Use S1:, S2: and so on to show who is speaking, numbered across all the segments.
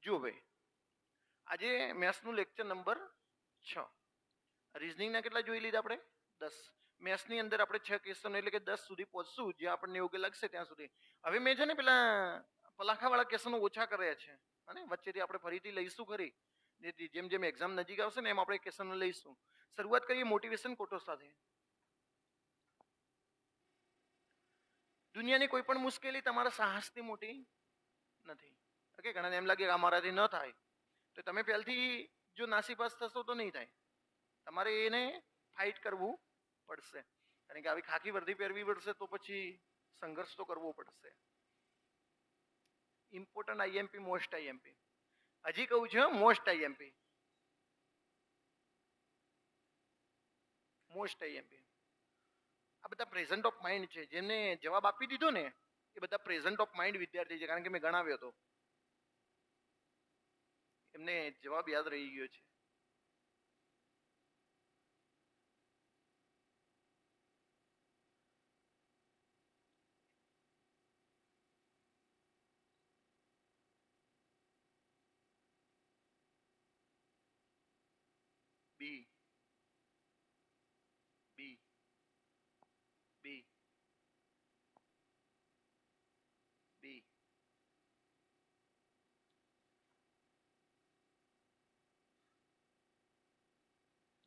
S1: જુઓ ભાઈ, આજે મેથ્સનું લેક્ચર નંબર 6. રીઝનિંગના કેટલા જોઈ લીધા આપણે? 10. મેથ્સની અંદર આપણે 6 ક્વેશ્ચન એટલે કે 10 સુધી પહોંચશું, જે આપણને યોગ્ય લાગશે ત્યાં સુધી. હવે મેં છે ને પેલા પલાખાવાળા ક્વેશ્ચનો ઓછા કર્યા છે, અને વચ્ચેથી આપણે ફરીથી લઈશું ખરી. જેમ જેમ એક્ઝામ નજીક આવશે ને એમ આપણે ક્વેશ્ચનો લઈશું. શરૂઆત કરીએ મોટિવેશન કોટો સાથે. દુનિયાની કોઈ પણ મુશ્કેલી તમારા સાહસથી મોટી નથી. ઓકે, ઘણાને એમ લાગે કે અમારાથી ન થાય, તો તમે પહેલથી જો નાસીપાસ થશો તો નહીં થાય. તમારે એને ફાઇટ કરવું પડશે, કારણ કે આવી ખાકી વર્દી પહેરવી પડશે, તો પછી સંઘર્ષ તો કરવો પડશે. Important IMP, most IMP. હજી કહું છું, મોસ્ટ આઈએમપી, મોસ્ટ આઈએમપી. આ બધા પ્રેઝન્ટ ઓફ માઇન્ડ છે. જેમને જવાબ આપી દીધો ને એ બધા પ્રેઝન્ટ ઓફ માઇન્ડ વિદ્યાર્થી છે, કારણ કે મેં ગણાવ્યો હતો, એમને જવાબ યાદ રહી ગયો છે. બી બી બી બી.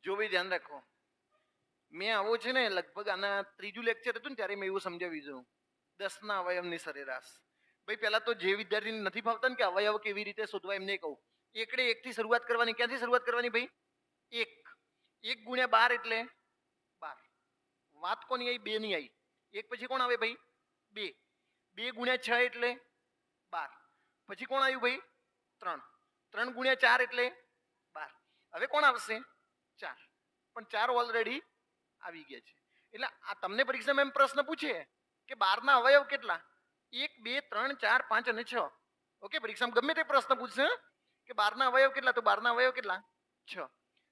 S1: જો ભાઈ ધ્યાન રાખો, મેં આવો છે ને લગભગ આના ત્રીજું લેક્ચર હતું ને ત્યારે મેં એવું સમજાવી દીધું 10 ના અવયવની સરેરાશ. ભાઈ પહેલા તો જે વિદ્યાર્થીને નથી ફાવતા ને કે અવયવ કેવી રીતે શોધવા, એમને કહું, એકડે 1 થી શરૂઆત કરવાની. ક્યાંથી શરૂઆત કરવાની ભાઈ? 1. 1 ગુણ્યા 12 એટલે 12. વાત કોની આવી? 2 ની આવી. 1 પછી કોણ આવે ભાઈ? 2. 2 ગુણ્યા 6 એટલે 12. પછી કોણ આવ્યું ભાઈ? 3. 3 ગુણ્યા 4 એટલે 12. હવે કોણ આવશે? 4. પણ 4 ઓલરેડી આવી ગયા છે. એટલે આ તમને પરીક્ષામાં એમ પ્રશ્ન પૂછે કે 12 ના અવયવ કેટલા? 1, 2, 3, 4, 5 અને 6. ઓકે, પરીક્ષામાં ગમે તે પ્રશ્ન પૂછશે કે 12 ના અવયવ કેટલા, તો 12 ના અવયવ કેટલા? 6.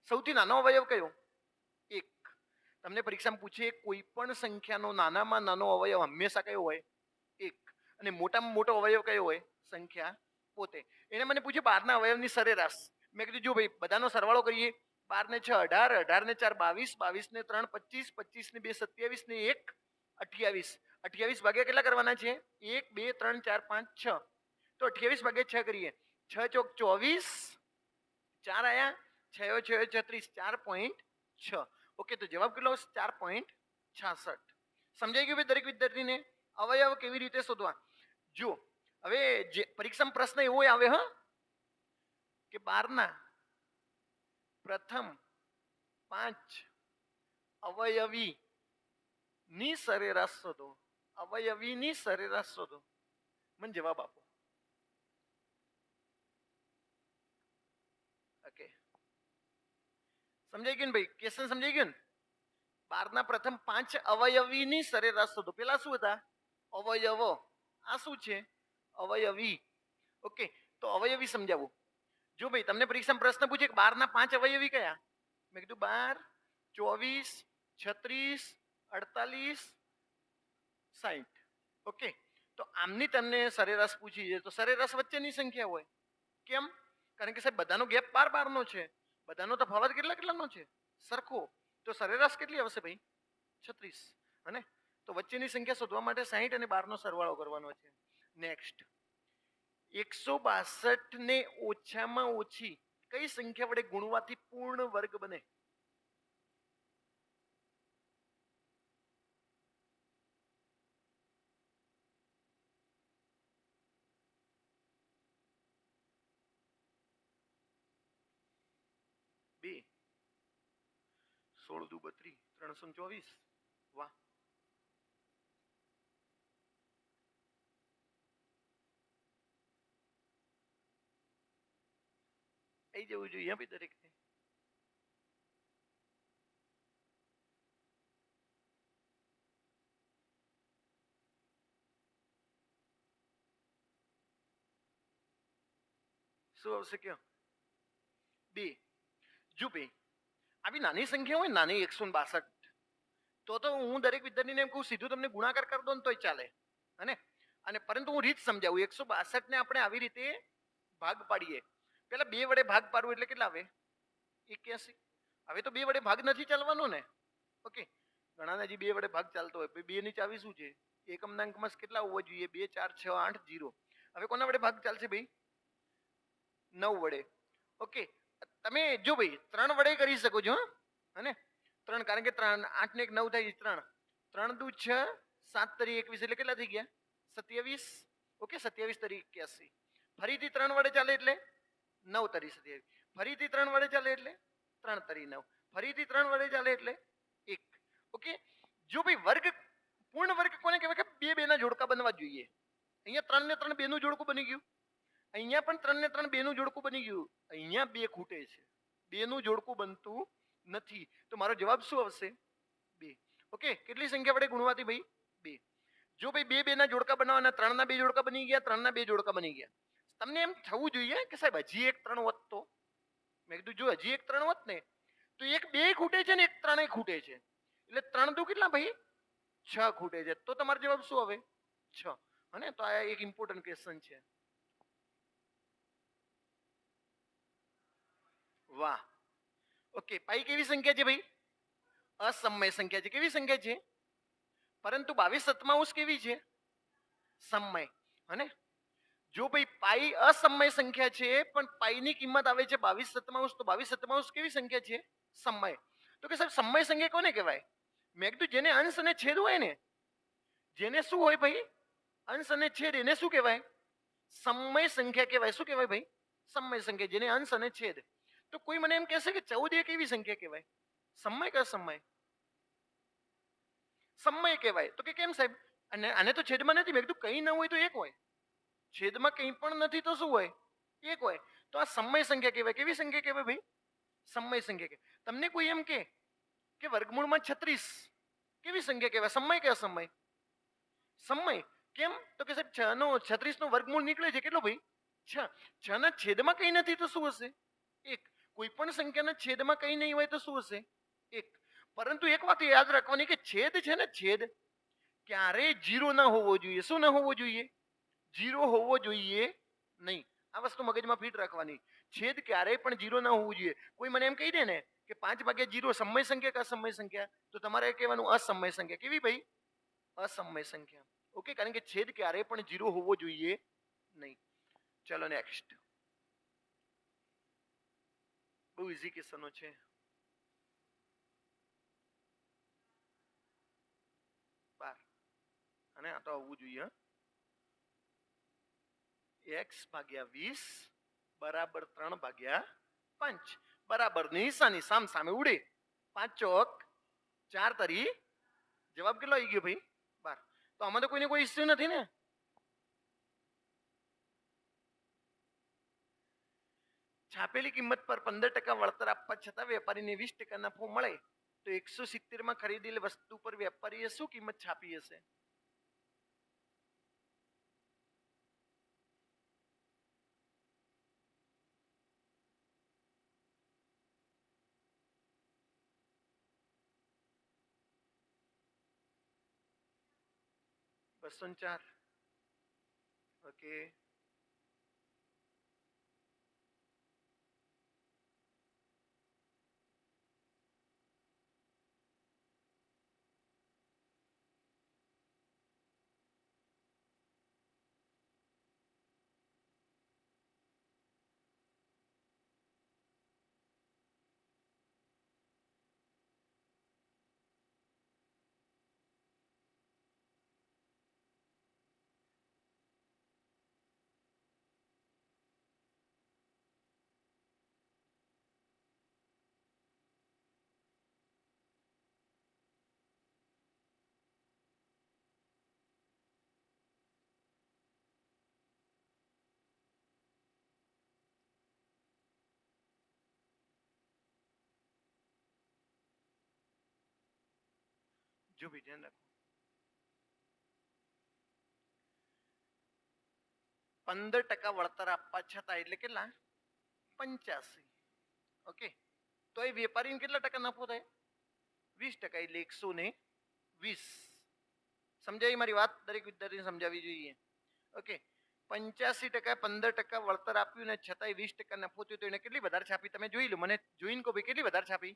S1: સૌથી નાનો અવયવ કયો? 1. તમને પરીક્ષામાં પૂછે કોઈ પણ સંખ્યાનો નાનામાં નાનો અવયવ હંમેશા કયો હોય? 1. અને મોટામાં મોટો અવયવ કયો હોય? સંખ્યા પોતે. એને મને પૂછ્યું 12 ના અવયવની સરેરાશ. મેં કીધું જો ભાઈ બધાનો સરવાળો કરીએ. 12 ને 6 18, 18 ને 4 22, 22 ને 3 25, 25 ને 2 27 ને 1 28. 28 ભાગ્યા કેટલા કરવાના છે? 1, 2, 3, 4, 5, 6. તો 28 ભાગ્યા 6 કરીએ. 6 ચોક 24, 4 આયા, 6 6 36, 4.6. ઓકે, તો જવાબ કેટલો? 4.66. સમજાઈ ગયું દરેક વિદ્યાર્થીને અવયવ કેવી રીતે શોધવા? જો હવે જે પરીક્ષામાં પ્રશ્ન એવો આવે કે 12 ના પ્રથમ 5 અવયવી ની સરેરાશ શોધો. અવયવીની સરેરાશ શોધો. મને જવાબ આપો. ઓકે, સમજાઈ ગયું ને ભાઈ? ક્વેશ્ચન સમજાઈ ગયું ને? 12 ના પ્રથમ 5 અવયવીની સરેરાશ શોધો. પેલા શું હતા? અવયવો. આ શું છે? અવયવી. ઓકે, તો અવયવી સમજાવું. જો ભાઈ તમને પરીક્ષામાં પ્રશ્ન પૂછે કે 12 ના 5 અવયવી કયા? મેં કીધું 12, 24, 36, 48, 60. ઓકે, તો આમની તમને સરેરાશ પૂછી છે, તો સરેરાશ વચ્ચેની સંખ્યા હોય. કેમ? કારણ કે સાહેબ બધાનો ગેપ 12 નો છે, બધાનો તફાવત કેટલાનો છે? સરખો. તો સરેરાશ કેટલી આવશે ભાઈ? 36. અને તો વચ્ચેની સંખ્યા શોધવા માટે 60 અને 12 નો સરવાળો કરવાનો છે. નેક્સ્ટ, 162 ને ઓછામાં ઓછી કઈ સંખ્યા વડે ગુણવાથી પૂર્ણ વર્ગ બને? બે. 16 દુ 32, 324. વાહ, આવી જવું જોઈએ ભાઈ દરેકને. શું આવશે કયો? 2. જો ભાઈ આવી નાની સંખ્યા હોય, નાની 162, તો હું દરેક વિદ્યાર્થીને એમ કહું સીધું તમને ગુણાકાર કરી દો ને તોય ચાલે. અને પરંતુ હું રીત સમજાવું. 162 ને આપણે આવી રીતે ભાગ પાડીએ. પેલા 2 વડે ભાગ પાડવું એટલે કેટલા આવે? 81. હવે તો 2 વડે ભાગ નથી ચાલવાનો ને. ઓકે, ઘણાને હજી 2 વડે ભાગ ચાલતો હોય. 2 ની ચાવી શું છે? એકમના અંકમાં કેટલા હોવા જોઈએ? 2, 4, 6, 8, 0. હવે કોના વડે ભાગ ચાલશે ભાઈ? 9 વડે. ઓકે, તમે જો ભાઈ 3 વડે કરી શકો છો હને? 3, કારણ કે 3 8 ને 1 9 થાય 3. 3 દુ 6, 7 તરી 21 એટલે કેટલા થઈ ગયા? 27. ઓકે, 27 તરી 81. ફરીથી 3 વડે ચાલે એટલે 9 તરી 27. ફરીથી 3 વડે ચાલે એટલે 3 તરી 9. ફરીથી 3 વડે ચાલે એટલે 1. ઓકે, જો ભાઈ વર્ગ પૂર્ણ વર્ગ કોને કહેવાય? કે 2 2 ના જોડકા બનવા જોઈએ. અહીંયા 3 ને 3 2 નું જોડકું બની ગયું. અહીંયા પણ 3 ને 3 2 નું જોડકું બની ગયું. અહીંયા 2 ખૂટે છે. 2 નું જોડકું બનતું નથી. તો મારો જવાબ શું આવશે? 2. ઓકે, કેટલી સંખ્યા વડે ગુણવાથી ભાઈ? 2. જો ભાઈ 2 2 ના જોડકા બનાવવાના, 3 ના 2 જોડકા બની ગયા, 3 ના 2 જોડકા બની ગયા. તમને એમ થવું જોઈએ કે સાહેબ હજી એક 3 હોત તો? મેં કીધું જો હજી એક 3 હોત ને તો એક 2 ખૂટે છે ને એક 3 ખૂટે છે. એટલે 3 દુ કેટલા ભાઈ? 6 ખૂટે છે. તો તમારો જવાબ શું આવે? 6. અને તો આ એક ઇમ્પોર્ટન્ટ ક્વેશ્ચન છે. વાહ. ઓકે, પાઈ કેવી સંખ્યા છે ભાઈ? અસમય સંખ્યા છે. કેવી સંખ્યા છે? પરંતુ 22/7 કેવી છે? સમય. હને? જો ભાઈ પાઈ અસમય સંખ્યા છે પણ પાઈની કિંમત આવે છે 22/7, તો 22/7 કેવી સંખ્યા છે? સમય. તો કે સાહેબ સમય સંખ્યા કોને કહેવાય? મેં કીધું જેને અંશ અને છેદ હોય ને, જેને શું હોય ભાઈ? અંશ અને છેદ, એને શું કહેવાય? સમય સંખ્યા કહેવાય. શું કહેવાય ભાઈ? સમય સંખ્યા, જેને અંશ અને છેદ. તો કોઈ મને એમ કહેશે કે 14 એ કેવી સંખ્યા કહેવાય? સમય કે અસમય? સમય કહેવાય. તો કે કેમ સાહેબ? અને આને તો છેદમાં નથી. મેં કીધું કંઈ ન હોય તો એક હોય. છેદમાં કંઈ પણ નથી તો શું હોય? એક હોય. તો આ સમય સંખ્યા કહેવાય. કેવી સંખ્યા કહેવાય ભાઈ? સમય સંખ્યા કહેવાય. તમને કોઈ એમ કે વર્ગમૂળમાં 36 કેવી સંખ્યા કહેવાય? સમય કે અસમય? સમય. કેમ? તો કે સાહેબ 6 નો 36 નો વર્ગમૂળ નીકળે છે કેટલો ભાઈ? 6. 6 ના છેદમાં કંઈ નથી તો શું હશે? 1. કોઈ પણ સંખ્યાના છેદમાં કંઈ નહીં હોય તો શું હશે? 1. પરંતુ એક વાત યાદ રાખવાની કે છેદ છે ને, છેદ ક્યારેય 0 ના હોવો જોઈએ. શું ના હોવો જોઈએ? 0 હોવો જોઈએ નહીં. આ વસ્તુ મગજમાં ફિટ રાખવાની. છેદ ક્યારેય પણ 0 ના હોવું જોઈએ. કોઈ મને એમ કહી દે ને કે 5/0 સમય સંખ્યા કે અસમય સંખ્યા, તો તમારે કહેવાનું અસમય સંખ્યા. કેવી ભાઈ? અસમય સંખ્યા. ઓકે, કારણ કે છેદ ક્યારેય પણ 0 હોવો જોઈએ નહીં. ચલો નેક્સ્ટ. બહુ ઈઝી ક્વેશ્ચનો છે. અને આ તો આવવું જોઈએ. x/20 બરાબર 3/5 બરાબર નિશાની સામ સામે ઉડે. 5 ચોક 4 તરી. જવાબ કેટલો આવી ગયો ભાઈ? 12. તો આમાં તો કોઈને કોઈ ઇસ્યુ નથી ને? છાપેલી કિંમત પર 15% વળતર આપવા છતાં વેપારીને 20% નફો મળે તો 170 માં ખરીદેલ વસ્તુ પર વેપારીએ શું કિંમત છાપી હશે? ₹204. ઓકે, જો ભાઈ ધ્યાન રાખો. 15% વળતર આપવા છતાં એટલે કેટલા? 85. ઓકે, તો એ વેપારીને કેટલા ટકા નફો થાય? 20%. એટલે 120. સમજાવી મારી વાત? દરેક વિદ્યાર્થીને સમજાવવી જોઈએ. ઓકે, 85% 15% વળતર આપ્યું ને છતાંય 20% નફો થયો તો એને કેટલી વધારે છાપી તમે જોઈ લો. મને જોઈને કહો ભાઈ કેટલી વધારે છાપી?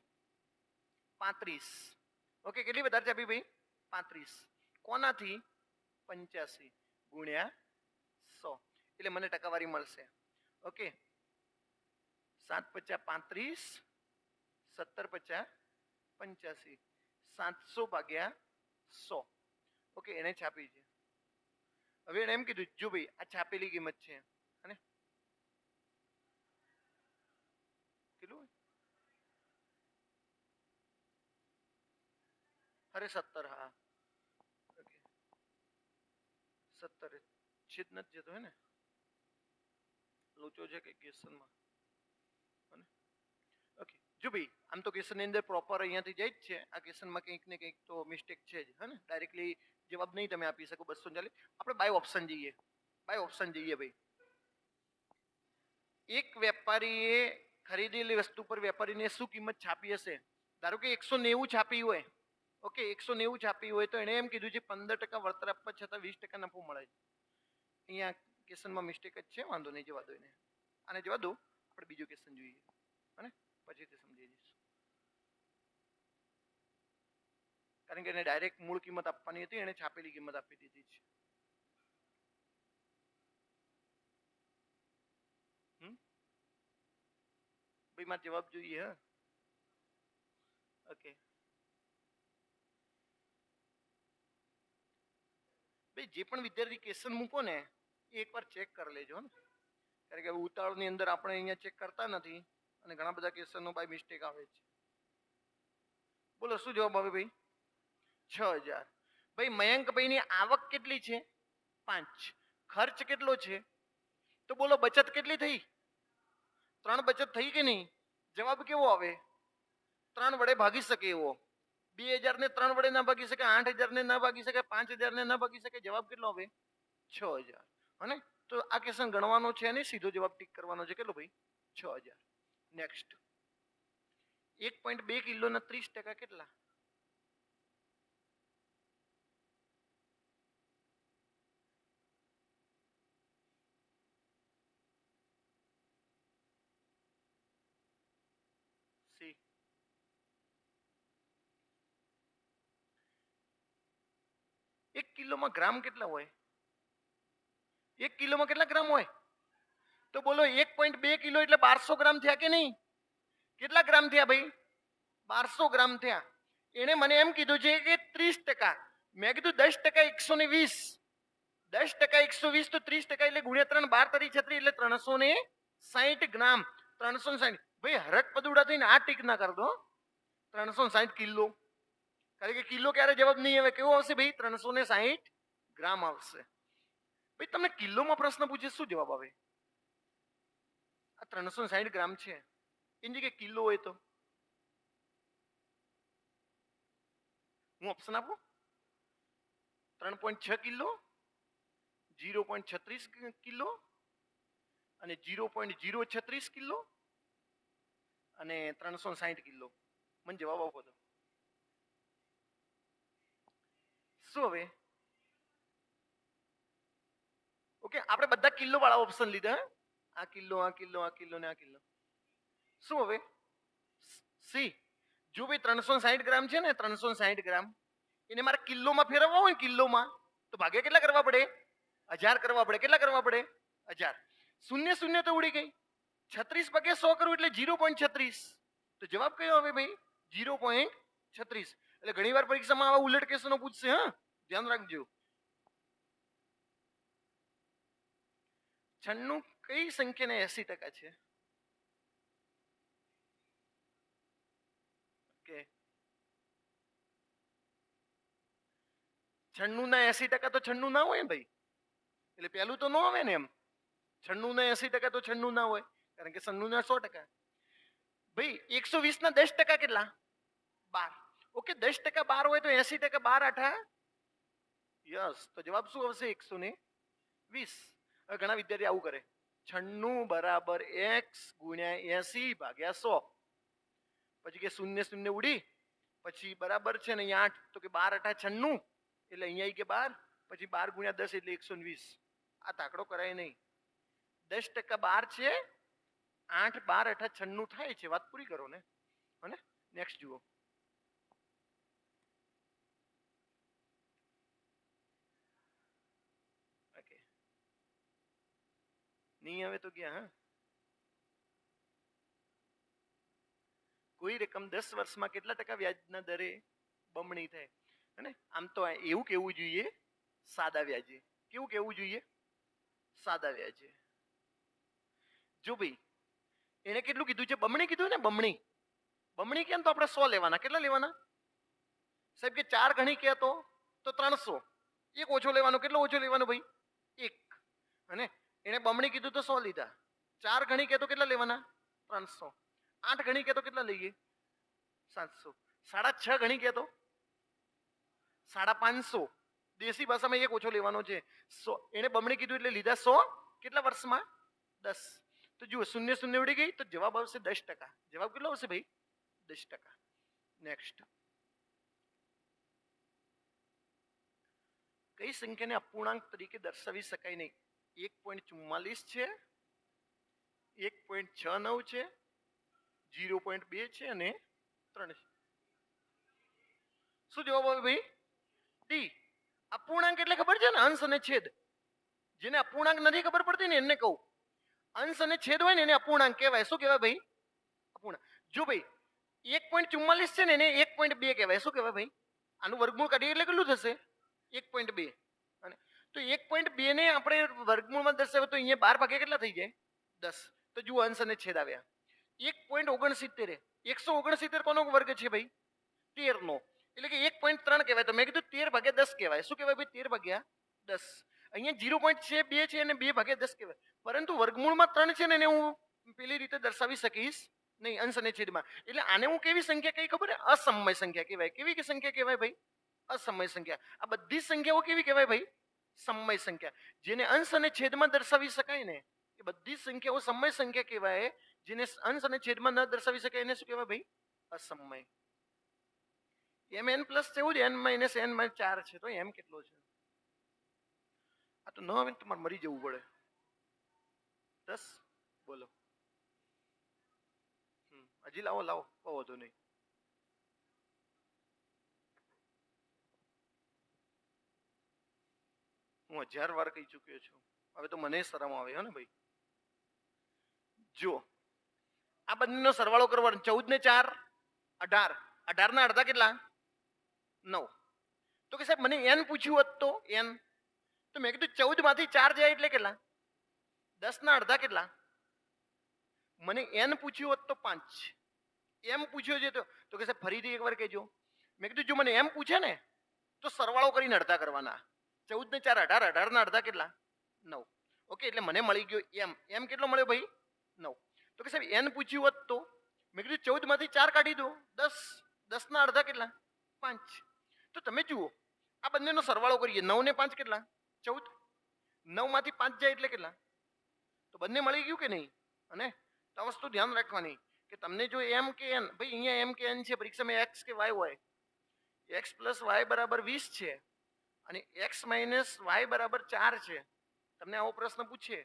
S1: 35. ઓકે, કેટલી વધારે છાપી ભાઈ? 35. કોનાથી? 85 ગુણ્યા 100 એટલે મને ટકાવારી મળશે. ઓકે, 7 × 5 = 35, 17 × 85, 700 ભાગ્યા 100. ઓકે, એને છાપી છે. હવે એને એમ કીધું જો ભાઈ આ છાપેલી કિંમત છે અને કેટલું? અરે 17. હા, ઓકે, 17 છેદ નથી જતો હે ને? લોચો છે કે ક્વેશ્ચનમાં? ઓકે, જો ભાઈ આમ તો ક્વેશ્ચનની અંદર પ્રોપર અહીંયાથી જાય જ છે. આ ક્વેશ્ચનમાં કંઈક ને કંઈક તો મિસ્ટેક છે જ, હે ને? ડાયરેક્ટલી જવાબ નહીં તમે આપી શકો 240. આપણે બાય ઓપ્શન જઈએ. બાય ઓપ્શન જઈએ ભાઈ. એક વેપારીએ ખરીદેલી વસ્તુ પર વેપારીને શું કિંમત છાપી હશે? ધારો કે 190 છાપી હોય. ઓકે, 190 છાપી હોય તો એને એમ કીધું છે 15% વળતર આપવા છતાં 20% નફો મળે છે. અહીંયા ક્વેશ્ચનમાં મિસ્ટેક જ છે, વાંધો નહીં, જવા દો એને. આને જવા દો, આપણે બીજો ક્વેશ્ચન જોઈએ અને પછીથી સમજી જઈશું. કારણ કે એને ડાયરેક્ટ મૂળ કિંમત આપવાની હતી, એને છાપેલી કિંમત આપી દીધી છે. ભાઈ મારો જવાબ જોઈએ. હા, ઓકે ભાઈ, જે પણ વિદ્યાર્થી ક્વેશ્ચન મૂકો ને એ એકવાર ચેક કરી લેજો ને. કારણ કે ઉતાવળની અંદર આપણે અહીંયા ચેક કરતા નથી અને ઘણા બધા ક્વેશ્ચનો બાય મિસ્ટેક આવે છે. બોલો શું જવાબ આવે ભાઈ? 6000. ભાઈ મયંકભાઈની આવક કેટલી છે? 5. ખર્ચ કેટલો છે? તો બોલો બચત કેટલી થઈ? 3 બચત થઈ કે નહીં? જવાબ કેવો આવે? 3 વડે ભાગી શકે એવો. 2000 ને 3 વડે ના ભાગી શકે, 8000 ને ના ભાગી શકે, 5000 ને ના ભાગી શકે. જવાબ કેટલો આવે? 6000. હને? તો આ ક્વેશ્ચન ગણવાનો છે ને સીધો જવાબ ટીક કરવાનો છે. કેટલો ભાઈ? 6000. નેક્સ્ટ, 1.2 કિલોના 30% કેટલા? સી. 1 કિલોમાં ગ્રામ કેટલા હોય? 1 કિલોમાં કેટલા ગ્રામ હોય? તો બોલો 1.2 કિલો એટલે 1200 ગ્રામ થયા કે નહીં? કેટલા ગ્રામ થયા ભાઈ? 1200 ગ્રામ થયા. એને મને એમ કીધું છે કે 30%. મેં કીધું 10% 120. 10% 120 તો 30% એટલે ગુણ્યા 3, 12 × 36 એટલે 360 ગ્રામ. 360. ભાઈ હરક પદુડા થઈને આ ટીક ના કર દો. 360 કિલો. કારણ કે કિલો ક્યારે જવાબ નહીં આવે. કેવો આવશે ભાઈ? 360 ગ્રામ આવશે. ભાઈ તમને કિલોમાં પ્રશ્ન પૂછે શું જવાબ આવે? આ 360 ગ્રામ છે એની જગ્યાએ કિલો હોય તો હું ઓપ્શન આપું? 3.6 કિલો, 0.36 કિલો અને 0.036 કિલો અને 360 કિલો. મને જવાબ આપો તો શું હવે? ઓકે, આપણે બધા કિલો વાળા ઓપ્શન લીધા. આ કિલો, આ કિલો, આ કિલો ને આ કિલો. શું હવે? સી. જો ભાઈ 360 ગ્રામ છે ને, 360 ગ્રામ એને મારે કિલોમાં ફેરવવા હોય, કિલોમાં તો ભાગે કેટલા કરવા પડે? 1000 કરવા પડે. કેટલા કરવા પડે? 1000. શૂન્ય શૂન્ય તો ઉડી ગઈ. 36 ભાગ્યા 100 કરવું એટલે 0.36. તો જવાબ કયો આવે ભાઈ? 0.36. એટલે ઘણી વાર પરીક્ષામાં આવા ઉલટ ક્વેશ્ચનો પૂછશે. હા, ધ્યાન રાખજો. 96 કઈ સંખ્યાને 80% છે? ઓકે, 96 ના 80% તો 96 ના હોય ને ભાઈ. એટલે પહેલું તો ન આવે ને એમ. 96 ના 80% તો 96 ના હોય, કારણ કે 96 ના 100%. ભાઈ 120 ના 10% કેટલા? 12. ઓકે, 10% 12 હોય તો 80% 12 8. યસ, તો જવાબ શું આવશે? 120. હવે ઘણા વિદ્યાર્થી આવું કરે. 96 બરાબર x ગુણ્યા 80 ભાગ્યા 100. પછી કે શૂન્ય શૂન્ય ઉડી. પછી બરાબર છે ને અહીંયા 8. તો કે 12 8 96. એટલે અહીંયા કે 12. પછી 12 ગુણ્યા 10 એટલે 120. આ તાકડો કરાય નહીં. 10% 12 છે, 8 12 8 96 થાય છે. વાત પૂરી કરો ને. અને નેક્સ્ટ જુઓ. ઓકે, નહીં આવે તો ગયા. હા, કોઈ રકમ 10 વર્ષમાં કેટલા ટકા વ્યાજના દરે બમણી થાય? અને આમ તો એવું કેવું જોઈએ સાદા વ્યાજે. કેવું કેવું જોઈએ? સાદા વ્યાજે. જો ભાઈ એને કેટલું કીધું છે? બમણી કીધું ને. બમણી બમણી કેમ તો આપણે 100 લેવાના. કેટલા લેવાના સાહેબ? કે 4 ગણી કે તો 300. એક ઓછો લેવાનો. કેટલો ઓછો લેવાનો ભાઈ? 1. અને એને બમણી કીધું તો 100 લીધા. 4 ગણી કે તો કેટલા લેવાના? 300. 8 ગણી કે તો કેટલા લઈએ? 700. 6.5 ગણી કે તો 550. દેશી ભાષામાં એક ઓછો લેવાનો છે. 100. એને બમણી કીધું એટલે લીધા 100. કેટલા વર્ષમાં? 10. તો જુઓ, 0 0 ઉડી ગઈ તો જવાબ આવશે 10%. જવાબ કેટલો આવશે ભાઈ? 10%. નેક્સ્ટ. કઈ સંખ્યાને અપૂર્ણાંક તરીકે દર્શાવી શકાય નહીં? 1.44 છે, 1.69 છે, 0.2 છે અને 3 છે. શું જવાબ આવે ભાઈ? ડી. અપૂર્ણાંક એટલે ખબર છે ને? અંશ અને છેદ. જેને અપૂર્ણાંક નથી ખબર પડતી ને એને કહું. અંશ અને છેદ હોય ને એને અપૂર્ણાંક કહેવાય. શું કહેવાય ભાઈ? અપૂર્ણાંક. જો ભાઈ 1.44 છે ને એને 1.2 કહેવાય. શું કહેવાય ભાઈ? આનું વર્ગમૂળ કાઢીએ એટલે કેટલું થશે? 1.2. અને તો 1.2 ને આપણે વર્ગમૂળમાં દર્શાવે તો અહીંયા 12 ભાગે કેટલા થઈ જાય? 10. તો જુઓ અંશ અને છેદ આવ્યા. 1.69. 169 કોનો વર્ગ છે ભાઈ? 13 નો. એટલે કે 1.3 કહેવાય. તો મેં કીધું 13 ભાગ્યા 10 કહેવાય. શું કહેવાય ભાઈ? 13 ભાગ્યા 10. અહીંયા 0.2 છે અને 2 ભાગ્યા 10 કહેવાય. પરંતુ વર્ગમૂળમાં 3 છે ને એને હું પેલી રીતે દર્શાવી શકીશ નહીં, અંશ અને છેદમાં. એટલે આને હું કેવી સંખ્યા કઈ ખબર? અસમય સંખ્યા કહેવાય. કેવી સંખ્યા કહેવાય ભાઈ? અસમય સંખ્યા. આ બધી સંખ્યાઓ કેવી કહેવાય ભાઈ? સમય સંખ્યા. જેને અંશ અને છેદમાં દર્શાવી શકાય ને એ બધી સંખ્યાઓ સમય સંખ્યા કહેવાય. જેને અંશ અને છેદમાં ન દર્શાવી શકાય એને શું કહેવાય ભાઈ? અસમય. mn plus 14 n minus n માં 4 છે તો m કેટલો છે? આ તો ન આવે તમારે મરી જવું પડે. 10 બોલો. હજી લાવો લાવો, કહો તો નહીં. હું 1000 વાર કહી ચૂક્યો છું. હવે તો મને શરમ આવે હે ને ભાઈ. જો આ બંનેનો સરવાળો કરવાનો. 14 ને 4 18. 18 ના અડધા કેટલા? 9. તો કે સાહેબ મને n પૂછ્યું હોત તો n, તો મેં કીધું 14 માંથી 4 જાય એટલે કેટલા? 10 ના અડધા કેટલા? મને n પૂછ્યું હોત તો 5. m પૂછ્યો છે તો કે સાહેબ ફરીથી એકવાર કહેજો. મેં કીધું જો મને m પૂછે ને તો સરવાળો કરીને અડધા કરવાના. 14 ને 4 18. 18 ના અડધા કેટલા? 9. ઓકે, એટલે મને મળી ગયો m. m કેટલો મળ્યો ભાઈ? 9. તો કે સાહેબ n પૂછ્યું હોત તો મેં કીધું 14 માંથી 4 કાઢી દો. 10. 10 ના અડધા કેટલા? 5. તો તમે જુઓ આ બંનેનો સરવાળો કરીએ. 9 ને 5 કેટલા? 14. 9 માંથી 5 જાય એટલે કેટલા? તો બંને મળી ગયું કે નહીં? અને તો આ વસ્તુ ધ્યાન રાખવાની કે તમને જો m કે n, ભાઈ અહીંયા m કે n છે, પરીક્ષામાં x કે y હોય. x પ્લસ y બરાબર 20 છે અને x માઇનસ y બરાબર 4 છે. તમને આવો પ્રશ્ન પૂછે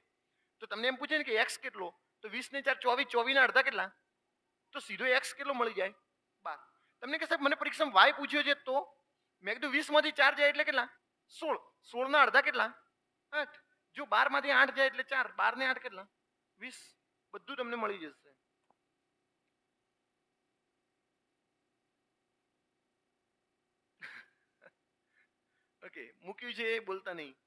S1: તો તમને એમ પૂછે ને કે x કેટલો? તો 20 ને 4 24. 24 ના અડધા કેટલા? તો સીધો x કેટલો મળી જાય? 12. તમને કે સાહેબ મને પરીક્ષામાં y પૂછ્યો છે તો મેં કીધું 20 માંથી 4 જાય એટલે કેટલા? 16. 16 ના અડધા કેટલા? 8. જો 12 માંથી 8 જાય એટલે 4. 12 ને 8 કેટલા? 20. બધું તમને મળી જશે. ઓકે, મૂક્યું છે એ બોલતા નહીં.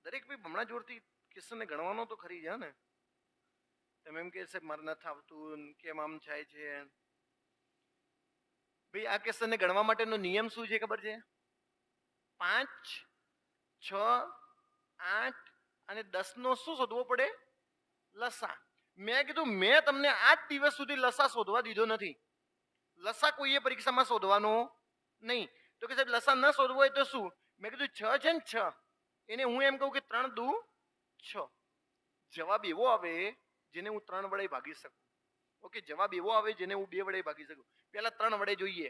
S1: દરેક ભાઈ હમણાં જોરથી ક્વેશ્ચનને ગણવાનો તો ખરી જ ને. તમે એમ કે સાહેબ મારે નથી આવતું, કેમ આમ થાય છે? ભાઈ આ ક્વેશ્ચનને ગણવા માટેનો નિયમ શું છે ખબર છે? 5, 6, 8 અને 10 નો શું શોધવો પડે? લસા. મેં કીધું મેં તમને આજ દિવસ સુધી લસા શોધવા દીધો નથી. લસા કોઈએ પરીક્ષામાં શોધવાનો નહીં. તો કે સાહેબ લસા ન શોધવો હોય તો શું? મેં કીધું 6 છે ને 6, એને હું એમ કહું કે 3 દુ 6. જવાબ એવો આવે જેને હું 3 વડે ભાગી શકું. ઓકે, જવાબ એવો આવે જેને હું 2 વડે ભાગી શકું. પહેલા 3 વડે જોઈએ.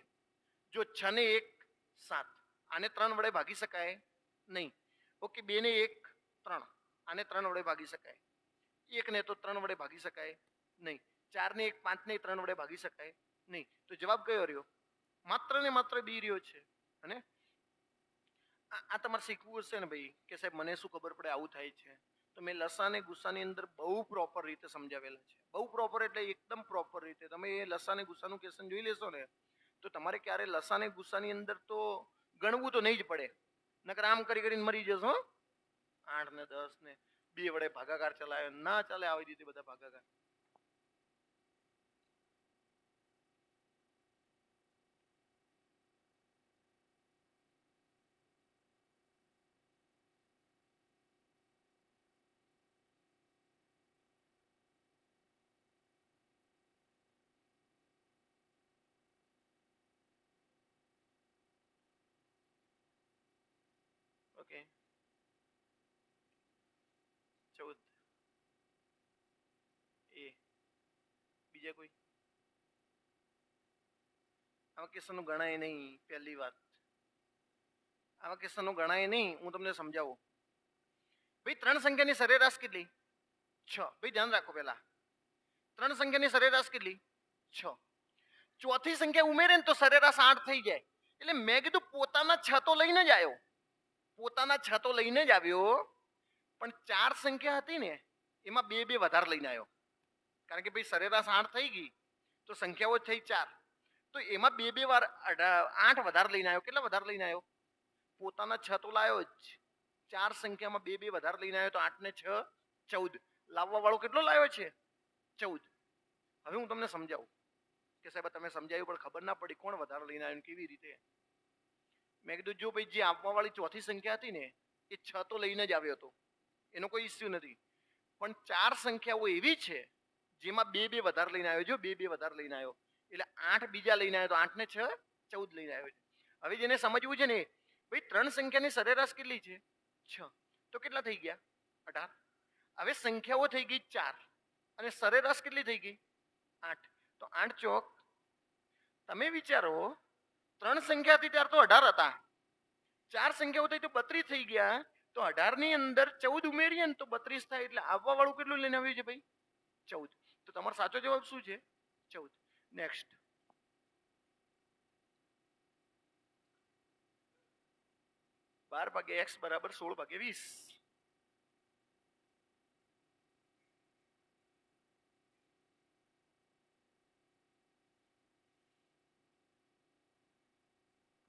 S1: જો 6 ને 1 7, આને 3 વડે ભાગી શકાય નહીં. ઓકે, 2 ને 1 3, આને 3 વડે ભાગી શકાય. 1 ને તો 3 વડે ભાગી શકાય નહીં. 4 ને 1 5 ને 3 વડે ભાગી શકાય નહીં. તો જવાબ કયો રહ્યો? માત્ર ને માત્ર બી રહ્યો છે. અને આ તમારે શીખવું હશે ને ભાઈ કે સાહેબ મને શું ખબર પડે આવું થાય છે. તો મેં લસા અને ગુસ્સાની અંદર બહુ પ્રોપર રીતે સમજાવેલા છે. બહુ પ્રોપર એટલે એકદમ પ્રોપર રીતે. તમે એ લસા અને ગુસ્સાનું ક્વેશ્ચન જોઈ લેશો ને તો તમારે ક્યારે લસા અને ગુસ્સાની અંદર તો ગણવું તો નહીં જ પડે. નકર આમ કરી કરીને મરી જશો. 8 ને 10 ને 2 વડે ભાગાકાર ચલાવે ના ચાલે આવી રીતે બધા ભાગાકાર. ઓકે, 14 એ બીજા કોઈ આવા ક્વેશ્ચનો ગણાય નહીં. પહેલી વાત, આવા ક્વેશ્ચનો ગણાય નહીં. હું તમને સમજાવું. ભાઈ 3 સંખ્યાની સરેરાશ કેટલી? 6. ભાઈ ધ્યાન રાખો. પહેલા 3 સંખ્યાની સરેરાશ કેટલી? 6. ચોથી સંખ્યા ઉમેરે ને તો સરેરાશ 8 થઈ જાય. એટલે મેં કીધું પોતાના 6 તો લઈને જ આવ્યો. પોતાના 6 તો લઈને જ આવ્યો, પણ 4 સંખ્યા હતી ને એમાં 2 વધારે લઈને આવ્યો. કારણ કે ભાઈ સરેરાશ 8 થઈ ગઈ તો સંખ્યાઓ થઈ 4. તો એમાં 2 વાર 8 વધારે લઈને આવ્યો. કેટલા વધારે લઈને આવ્યો? પોતાના 6 તો લાવ્યો જ. 4 સંખ્યામાં 2 વધારે લઈને આવ્યો તો 8 ને 6 14. લાવવા વાળો કેટલો લાવ્યો છે? 14. હવે હું તમને સમજાવું કે સાહેબ તમે સમજાવ્યું પણ ખબર ના પડી કોણ વધારે લઈને આવ્યું કેવી રીતે. મેં કીધું જો ભાઈ જે આપવા વાળી ચોથી સંખ્યા હતી ને એ 6 તો લઈને જ આવ્યો હતો, એનો કોઈ ઇસ્યુ નથી. પણ 4 સંખ્યાઓ એવી છે જેમાં 2 વધારે લઈને આવ્યો. જો 2 વધારે લઈને આવ્યો એટલે 8 બીજા લઈને આવ્યો તો 8 ને 6 14 લઈને આવ્યો છે. હવે જેને સમજવું છે ને ભાઈ 3 સંખ્યાની સરેરાશ કેટલી છે? 6. તો કેટલા થઈ ગયા? 18. હવે સંખ્યાઓ થઈ ગઈ 4 અને સરેરાશ કેટલી થઈ ગઈ? 8. તો 8 ચોક, તમે વિચારો 3 સંખ્યા હતી ત્યારે તો 18 હતા. 4 સંખ્યાઓ થઈ તો 32 થઈ ગયા. તો 18 ની અંદર 14 ઉમેરીએ ને તો 32 થાય. એટલે આવવા વાળું કેટલું લઈને આવ્યું છે ભાઈ? 14. તો તમારો સાચો જવાબ શું છે? 14. નેક્સ્ટ. 12 ભાગ્યા x બરાબર 16 ભાગ્યા 20.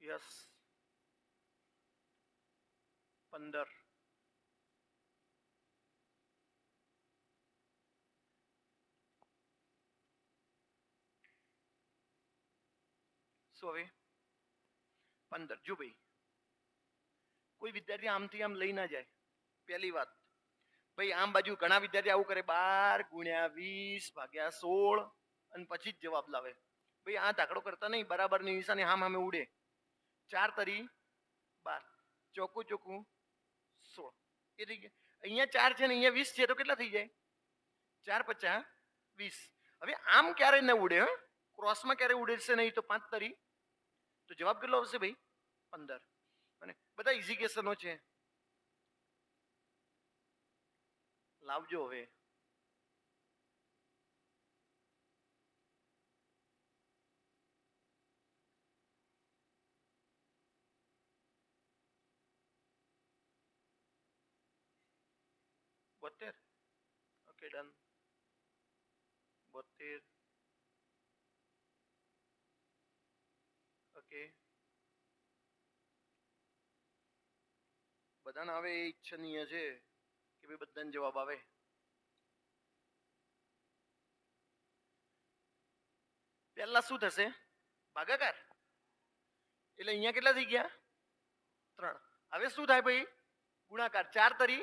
S1: યસ. 15. શું હવે? 15. જો ભાઈ કોઈ વિદ્યાર્થી આમથી આમ લઈ ના જાય. પહેલી વાત ભાઈ આમ બાજુ ઘણા વિદ્યાર્થી આવું કરે 12 ગુણ્યા 20 ભાગ્યા 16 અને પછી જ જવાબ લાવે. ભાઈ આ દાખલો કરતા નહીં, બરાબર ની નિશાની હામ હામે ઉડે. 4 તરી 12, ચોખ્ખું ચોખ્ખું 16. એ થઈ ગયા. અહીંયા 4 છે ને અહીંયા 20 છે તો કેટલા થઈ જાય? 4 50 20. હવે આમ ક્યારે ન ઉડે? ક્રોસમાં ક્યારે ઉડશે નહીં? તો 5 તરી. તો જવાબ કેટલો આવશે ભાઈ? 15. અને બધા ઈઝી ક્વેશ્ચનો છે. લાવજો હવે. બોતેર. Okay done. 72. ઓકે. બધાને આવે એ ઈચ્છનીય છે કે ભાઈ બધાને જવાબ આવે. પહેલા શું થશે? ભાગાકાર. એટલે અહીંયા કેટલા થઈ ગયા? 3. હવે શું થાય ભાઈ? ગુણાકાર. 4 તરી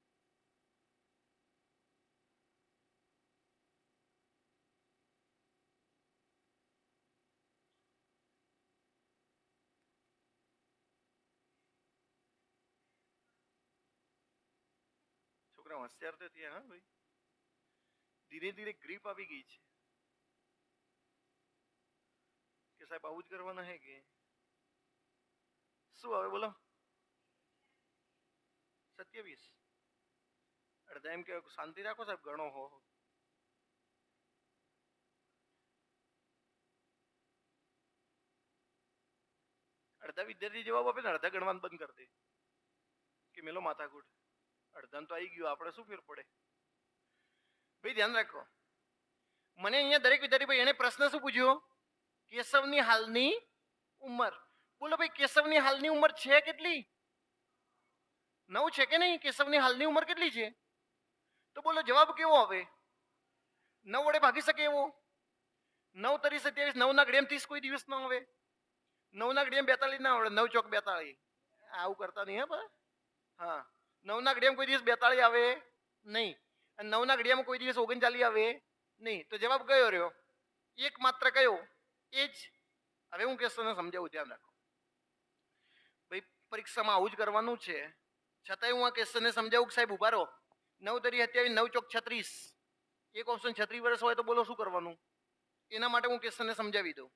S1: હોશિયાર તો થયા હા ભાઈ, ધીરે ધીરે ગ્રીપ આવી ગઈ છે કે સાહેબ આવું જ કરવાના હે કે શું હવે બોલો. 27 અડધા એમ કે શાંતિ રાખો સાહેબ, ગણો હો. અડધા વિદ્યાર્થી જવાબ આપે ને અડધા ગણવાનું બંધ કરી દે કે મેલો માથાકૂટ. અડધાને તો આવી ગયું, આપણે શું ફેર પડે ભાઈ. ધ્યાન રાખો, મને અહીંયા દરેક વિદ્યાર્થી ભાઈ એને પ્રશ્ન શું પૂછ્યો? કેશવની હાલની ઉંમર. બોલો ભાઈ, કેશવની હાલની ઉંમર છે કેટલી? 9 છે કે નહીં? કેશવની હાલની ઉંમર કેટલી છે? તો બોલો જવાબ કેવો આવે? 9 વડે ભાગી શકે એવો? 9 તરી 27, 9 ના ઘડિયામાં 30 કોઈ દિવસ ન આવે. 9 ના ઘડિયામાં 42 ના આવડે. 9 ચોક 42. આવું કરતા નહીં હે. હા, 9 ના ઘડિયામાં કોઈ દિવસ 42 આવે નહીં, અને 9 ના ઘડિયામાં કોઈ દિવસ 39 આવે નહીં. તો જવાબ કયો રહ્યો? એક માત્ર કયો? એ જ. હવે હું ક્વેશ્ચન સમજાવું, ધ્યાન રાખો ભાઈ. પરીક્ષામાં આવું જ કરવાનું છે, છતાંય હું આ ક્વેશ્ચનને સમજાવું. સાહેબ ઉભા રહો. 9 તરી 27, 9 ચોક 36. એક ઓપ્શન 36 વર્ષ હોય તો બોલો શું કરવાનું? એના માટે હું ક્વેશ્ચનને સમજાવી દઉં.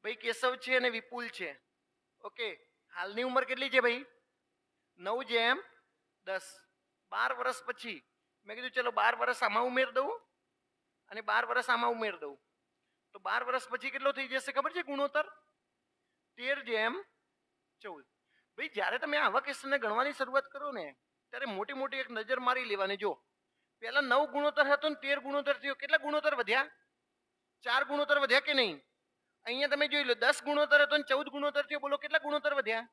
S1: ભાઈ કેશવ છે અને વિપુલ છે. ઓકે, હાલની ઉંમર કેટલી છે ભાઈ? 9 જેમ 10. 12 વર્ષ પછી મેં કીધું ચલો 12 વર્ષ આમાં ઉમેર દઉં અને 12 વર્ષ આમાં ઉમેર દઉં, તો 12 વર્ષ પછી કેટલો થઈ જશે ખબર છે ગુણોત્તર? 13 જેમ 14. ભાઈ જ્યારે તમે આવા ક્વેશ્ચનને ગણવાની શરૂઆત કરો ને ત્યારે મોટી મોટી એક નજર મારી લેવાની. જો પહેલા 9 ગુણોત્તર હતો ને 13 ગુણોત્તર થયો, કેટલા ગુણોત્તર વધ્યા? 4 ગુણોત્તર વધ્યા કે નહીં? અહીંયા તમે જોઈ લો, 10 ગુણોત્તર હતો ને 14 ગુણોત્તર થયો, બોલો કેટલા ગુણોત્તર વધ્યા?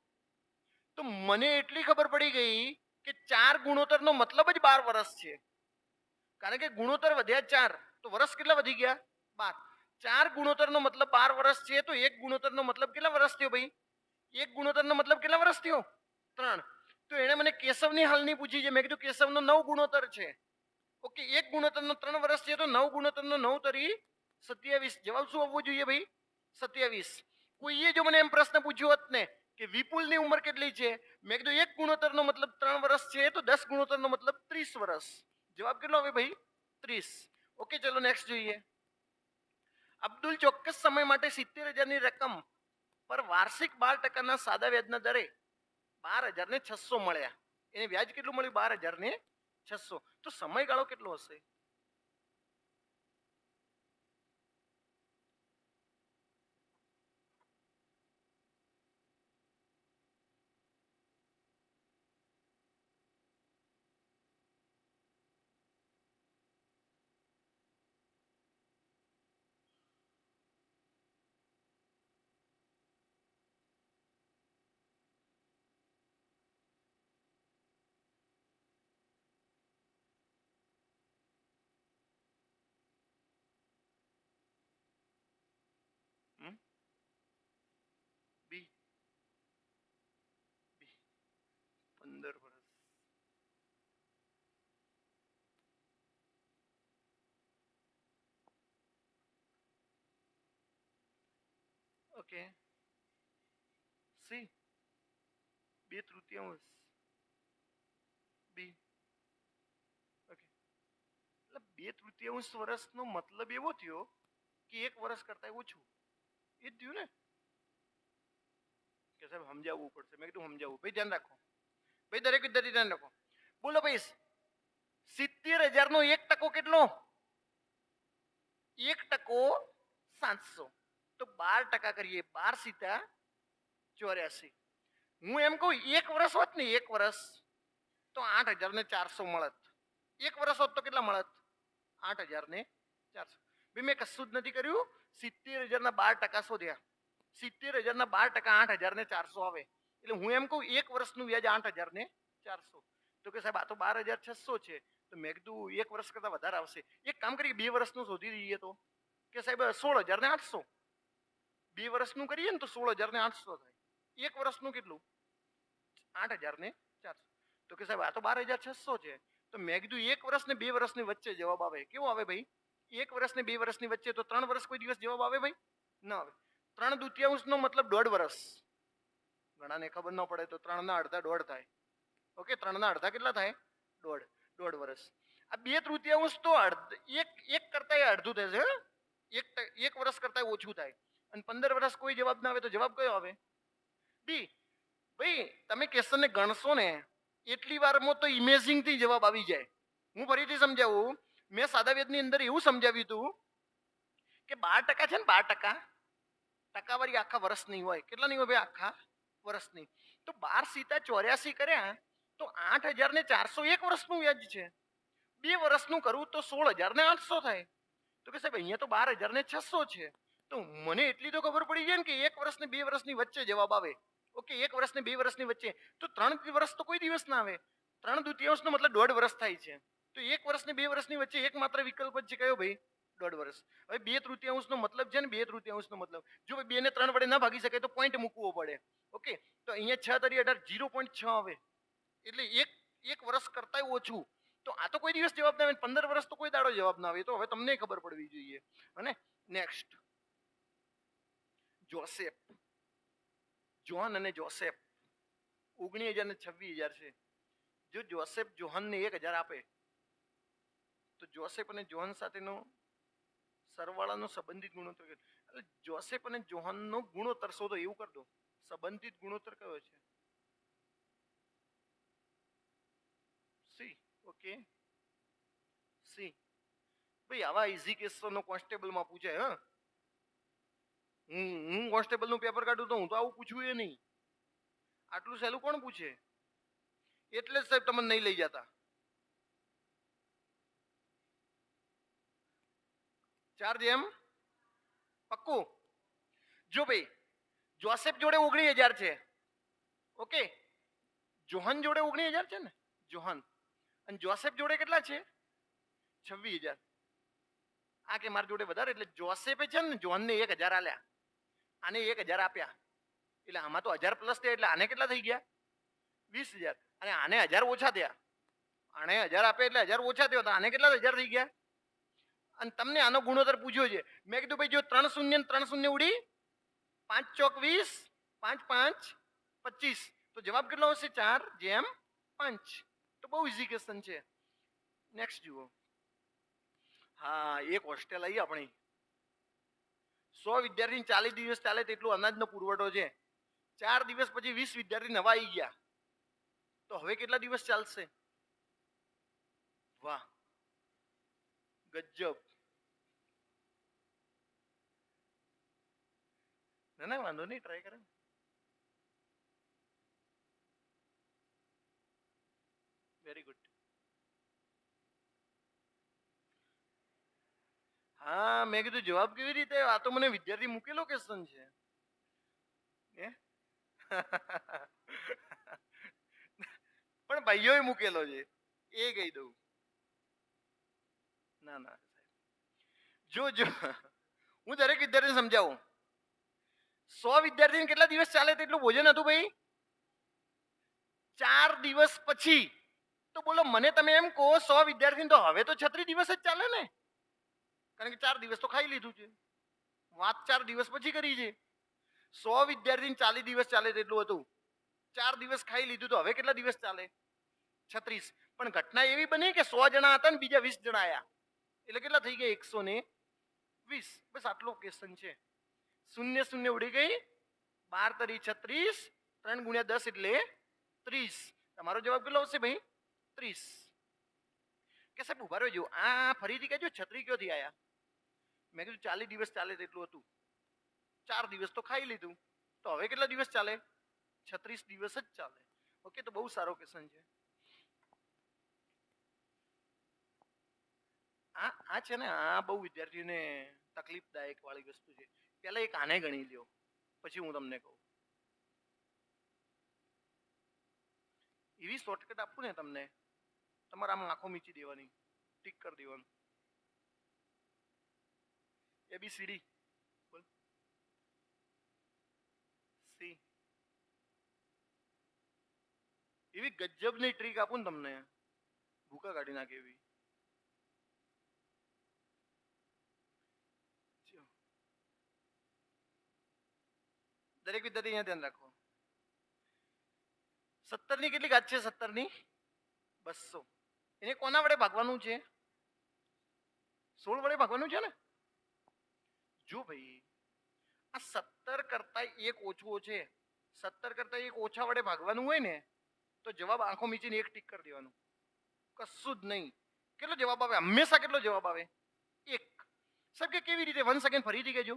S1: તો મને એટલી ખબર પડી ગઈ કે 4 ગુણોત્તરનો મતલબ જ 12 વર્ષ છે, કારણ કે ગુણોત્તર વધ્યા 4 તો વર્ષ કેટલા વધી ગયા? 12. 4 ગુણોત્તરનો મતલબ 12 વર્ષ છે, તો એક ગુણોત્તરનો મતલબ કેટલા વર્ષ થયો ભાઈ? એક ગુણોત્તરનો મતલબ કેટલા વર્ષ થયો? 3. તો એને મને કેશવની હાલની પૂછી છે, મેં કીધું કેશવનો 9 ગુણોત્તર છે. ઓકે, એક ગુણોત્તરનો 3 વર્ષ છે, તો 9 ગુણોત્તરનો 9 તરી 27. જવાબ શું આવવો જોઈએ ભાઈ? 27. કોઈએ જો મને એમ પ્રશ્ન પૂછ્યો હોત ને કે વિપુલની ઉંમર કેટલી છે, મેં કીધું એક ગુણોત્તરનો મતલબ 3 વર્ષ છે, તો 10 ગુણોત્તરનો મતલબ 30 વર્ષ. જવાબ કેટલો આવે ભાઈ? 30. ઓકે, ચલો નેક્સ્ટ જોઈએ. અબ્દુલ ચોક્કસ સમય માટે 70,000ની રકમ પર વાર્ષિક 12% સાદા વ્યાજના દરે 12,600 મળ્યા. એને વ્યાજ કેટલું મળ્યું? 12,600. તો સમયગાળો કેટલો હશે? બી 15 વર્ષ. Okay, C 2/3. બી ઓકે, એટલે 2/3 વર્ષનો મતલબ એવો થયો કે એક વર્ષ કરતા ઓછું. એ જ થયું ને કે સાહેબ સમજાવવું પડશે. મેં કીધું સમજાવવું. ભાઈ ધ્યાન રાખો ભાઈ, દરેક વિદ્યાર્થી ધ્યાન રાખો. બોલો ભાઈ, 70,000 નો 1% કેટલો? 1% 700. તો 12% કરીએ, 12 × 84. હું એમ કહું એક વર્ષ હોત ને, એક વર્ષ તો 8,400 મળત. એક વર્ષ હોત તો કેટલા મળત? 8,400. ભાઈ મેં કશું જ નથી કર્યું. 70,000 ના 12% શોધ્યા. 70,000 ના 12% 8,400 આવે. એટલે હું એમ કહું એક વર્ષનું વ્યાજ 8,400. તો કે સાહેબ આ તો 12,600 છે. તો મેં કીધું એક વર્ષ કરતા વધારે આવશે. એક કામ કરીએ, 2 વર્ષનું શોધી દઈએ. તો કે સાહેબ 16,800. 2 વર્ષનું કરીએ ને તો 16,800 થાય. એક વર્ષનું કેટલું? 8,400. તો કે સાહેબ આ તો 12,600 છે. તો મેં કીધું એક વર્ષ ને 2 વર્ષની વચ્ચે જવાબ આવે. કેવો આવે ભાઈ? એક વર્ષ ને 2 વર્ષની વચ્ચે. તો 3 વર્ષ કોઈ દિવસ જવાબ આવે ભાઈ? ન આવે. 3/2 નો મતલબ 1.5 વર્ષ. ઘણાને ખબર ન પડે તો 3 ના અડધા 1.5 થાય. ઓકે, 3 ના અડધા કેટલા થાય? દોઢ દોઢ વર્ષ. આ 2/3 તો એક કરતા અડધું થશે. એક વર્ષ કરતા ઓછું થાય. અને 15 વર્ષ કોઈ જવાબ ના આવે તો જવાબ કયો આવે? ડી. ભાઈ તમે ક્વેશ્ચનને ગણશો ને એટલી વારમાં તો ઇમેજિંગ થી જવાબ આવી જાય. હું ફરીથી સમજાવું. મેં સાદા વેદની અંદર એવું સમજાવ્યું હતું કે 12% છે ને 12% ટકાવારી આખા વર્ષની હોય. કેટલાની હોય ભાઈ? આખા વર્ષની. તો 12 × 84 કર્યા તો 8,401 વર્ષનું વ્યાજ છે. 2 વર્ષનું કરવું તો 16,800 થાય. તો કે સાહેબ અહીંયા તો 12,600 છે. તો મને એટલી તો ખબર પડી જાય ને કે 1 વર્ષ ને 2 વર્ષની વચ્ચે જવાબ આવે. ઓકે, 1 વર્ષ ને 2 વર્ષની વચ્ચે. તો 3 વર્ષ તો કોઈ દિવસ ના આવે. 3/2 નો મતલબ 1.5 વર્ષ થાય છે. તો 1 વર્ષ ને 2 વર્ષની વચ્ચે એકમાત્ર વિકલ્પ જ છે કયો ભાઈ? 1.5 વર્ષ. હવે 2/3 નો મતલબ છે ને 2/3 નો મતલબ જો 2 ને 3 વડે ના ભાગી શકાય તો પોઈન્ટ મૂકવો પડે. ઓકે, તો અહીંયા 6 તરી 18 0.6 આવે. એટલે એક વર્ષ કરતા ઓછું. તો આ તો કોઈ દિવસ જવાબ ના આવે. 15 વર્ષ તો કોઈ દાડો જવાબ ના આવે. તો હવે તમને ખબર પડવી જોઈએ. અને નેક્સ્ટ જોસેફ, જોહન અને જોસેફ 19,000 ને 26,000 છે. જો જોસેફ જોહન ને 1,000 આપે તો જોસેફ અને જોહન સાથેનો સરવાળાનો સંબંધિત ગુણોત્તર એટલે જોસેફ અને જોહનનો ગુણોત્તર શોધો એવું કરી દો. સંબંધિત ગુણોત્તર કયો છે? સી. Okay, C. ભાઈ આવા ઈઝી ક્વેશ્ચનો કોન્સ્ટેબલમાં પૂછાય. હા, હું કોન્સ્ટેબલ નું પેપર કાઢું તો હું તો આવું પૂછું એ નહીં. આટલું સહેલું કોણ પૂછે? એટલે જ સાહેબ તમને નહીં લઈ જતા. 4 જેમ પક્કું. જો ભાઈ જોસેફ જોડે 19,000 છે. ઓકે, જોહન જોડે 19,000 છે ને, જોહન. અને જોસેફ જોડે કેટલા છે? 26,000. આ કે મારી જોડે વધારે એટલે જોસેફે છે ને જોહન ને 1,000 આલ્યા, આને 1,000 આપ્યા. એટલે આમાં તો 1,000 પ્લસ થયા એટલે આને કેટલા થઈ ગયા? 20,000. અને આને 1,000 ઓછા થયા. આને 1,000 આપે એટલે 1,000 ઓછા થયો તો આને કેટલા 1,000 થઈ ગયા? અને તમને આનો ગુણોત્તર પૂછ્યો છે. મેં કીધું ભાઈ જો 3 શૂન્ય ને 3 શૂન્ય ઉડી 5 ચોક 20, 5 5 25. તો જવાબ કેટલો આવશે? 4 જેમ 5. તો બહુ ઈઝી ક્વેશ્ચન છે. નેક્સ્ટ જુઓ. હા, એક હોસ્ટેલ આવી આપણી. 100 વિદ્યાર્થી 40 દિવસ ચાલે તેટલું અનાજનો પુરવઠો છે. 4 દિવસ પછી 20 વિદ્યાર્થી નવા આવી ગયા. તો હવે કેટલા દિવસ ચાલશે? વાહ, ગજબ. ના ના વાંધો નહીં, ટ્રાય કરે. Very good. હા, મેં કીધું જવાબ કેવી રીતે? આ તો મને વિદ્યાર્થી મૂકેલો ક્વેશ્ચન છે. પણ ભાઈઓએ મૂકેલો છે એ કહી દઉં. ના ના જો હું દરેક વિદ્યાર્થીને સમજાવું. 100 વિદ્યાર્થીને કેટલા દિવસ ચાલે તેટલું ભોજન હતું ભાઈ? 4 દિવસ પછી. તો બોલો મને તમે એમ કહો 100 વિદ્યાર્થી તો હવે તો 36 દિવસ જ ચાલે ને, કારણ કે 4 દિવસ તો ખાઈ લીધું છે. વાત 4 દિવસ પછી કરી છે. 100 વિદ્યાર્થી 40 દિવસ ચાલે તેટલું હતું. 4 દિવસ ખાઈ લીધું તો હવે કેટલા દિવસ ચાલે? 36. પણ ઘટના એવી બની કે 100 જણા હતા ને બીજા 20 જણા આયા એટલે કેટલા થઈ ગયા? 120. બસ આટલો ક્વેશ્ચન છે. શૂન્ય શૂન્ય ઉડી ગઈ. 12 તરી 36, 3 × 10 એટલે 30. તમારો જવાબ કેટલો આવશે ભાઈ? 30. કે સાહેબ ઉભા રહેજો, આ ફરીથી કહેજો 36 ક્યોથી આયા? મેં કીધું 40 દિવસ ચાલે તેટલું હતું. 4 દિવસ તો ખાઈ લીધું તો હવે કેટલા દિવસ ચાલે? 36 દિવસ જ ચાલે. ઓકે, તો બહુ સારો ક્વેશ્ચન છે. આ છે ને આ બહુ વિદ્યાર્થીઓને તકલીફદાયક વાળી વસ્તુ છે. પહેલા એક આને ગણી લ્યો પછી હું તમને કહું. એવી શોર્ટકટ આપું ને તમને, તમારે આમ આંખો મીચી દેવાની, ટીક કરી દેવાનું. ABCD બોલ. સી. એવી ગજબની ટ્રીક આપું ને તમને, ભૂકા કાઢી નાખે એવી. દરેક વિદ્યાર્થી અહીંયા ધ્યાન રાખો. 17 ની કેટલી ઘાત છે? 17 ની 200. એને કોના વડે ભાગવાનું છે? 16 વડે ભાગવાનું છે ને. જો ભાઈ આ 17 કરતા એક ઓછો છે, 17 કરતા એક ઓછા વડે ભાગવાનું હોય ને તો જવાબ આંખો મીચીને એક ટીક કરી દેવાનું, કશું જ નહીં. કેટલો જવાબ આવે? હંમેશા કેટલો જવાબ આવે? એક. સાહેબ કે કેવી રીતે? 1 સેકન્ડ ફરીથી કહેજો.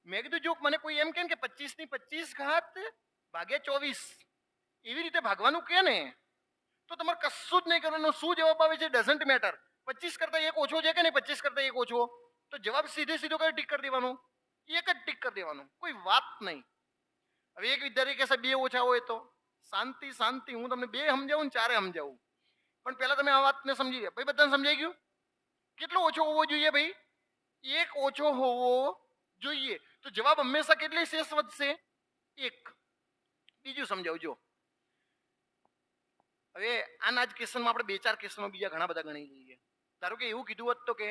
S1: મેં કીધું જો મને કોઈ એમ કહે કે 25 ની 25 ઘાત ભાગ્યા 24 એવી રીતે ભાગવાનું કે ને તો તમારે કશું જ નહીં કરવાનું. શું જવાબ આવે છે ડઝન્ટ મેટર. 25 કરતા એક ઓછો છે કે નહીં? 25 કરતા એક ઓછો તો જવાબ સીધે સીધો કયો ટીક કરી દેવાનો? એક જ ટીક કરી દેવાનું, કોઈ વાત નહીં. હવે એક વિદ્યાર્થી કહેશે બે ઓછા હોય તો શાંતિ શાંતિ, હું તમને બે સમજાવું ને ચારે સમજાવું, પણ પહેલા તમે આ વાતને સમજી ગયા. ભાઈ બધાને સમજાઈ ગયું? કેટલો ઓછો હોવો જોઈએ ભાઈ? એક ઓછો હોવો જોઈએ. તો જવાબ હંમેશા કેટલી શેષ વધશે? એક. બીજું સમજાવજો. હવે આના જ ક્વેશ્ચનમાં આપણે બે ચાર ક્વેશ્ચનો બીજા ઘણા બધા ગણી લઈએ. ધારો કે એવું કીધું હોત તો કે